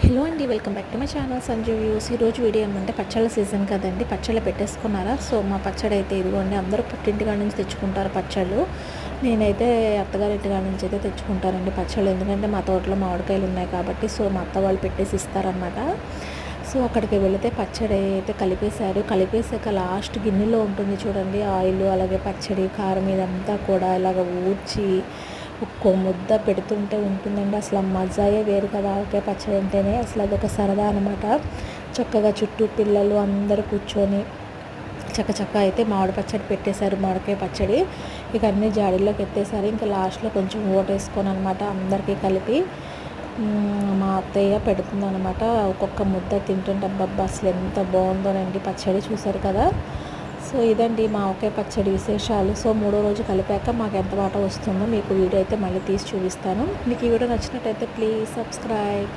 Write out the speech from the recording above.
Hello అండి, welcome back to my channel Sanju views. ఈరోజు video ఏమంటే పచ్చళ్ళ సీజన్ కదండి, పచ్చళ్ళు పెట్టేసుకున్నారా? సో మా పచ్చడి అయితే ఇదిగోండి. అందరూ పుట్టింటి కాడ నుంచి తెచ్చుకుంటారు పచ్చళ్ళు. నేనైతే అత్తగారింటి కాడ నుంచి అయితే తెచ్చుకుంటానండి పచ్చళ్ళు. ఎందుకంటే మా తోటలో మామిడికాయలు ఉన్నాయి కాబట్టి సో మా అత్త వాళ్ళు పెట్టేసి ఇస్తారనమాట. సో అక్కడికి వెళితే పచ్చడి అయితే కలిపేశారు. కలిపేసాక లాస్ట్ గిన్నెలో ఉంటుంది చూడండి ఆయిల్, అలాగే పచ్చడి కారం ఇదంతా కూడా ఇలాగ ఊడ్చి ఒక్కో ముద్ద పెడుతుంటే ఉంటుందండి. అసలు ఆ మజాయే వేరు కదా ఆవకాయ పచ్చడి అంటేనే. అసలు అదొక సరదా అనమాట. చక్కగా చుట్టూ పిల్లలు అందరూ కూర్చొని చక్క అయితే మామిడి పచ్చడి పెట్టేశారు. మామిడికాయ పచ్చడి ఇక అన్నీ జాడీలోకి ఎత్తేసారు. ఇంకా లాస్ట్లో కొంచెం ఓటేసుకొని అనమాట అందరికీ కలిపి మా అత్తయ్య పెడుతుందనమాట. ఒక్కొక్క ముద్ద తింటుంటే అబ్బబ్బా అసలు ఎంత బాగుందోనండి పచ్చడి. చూసారు కదా. సో ఇదండి మా ఒకే పచ్చడి విశేషాలు. సో మూడో రోజు కలిపాక మాకు ఎంత వాట వస్తుందో మీకు వీడియో అయితే మళ్ళీ తీసి చూపిస్తాను. మీకు ఈ వీడియో నచ్చినట్టయితే ప్లీజ్ సబ్స్క్రైబ్.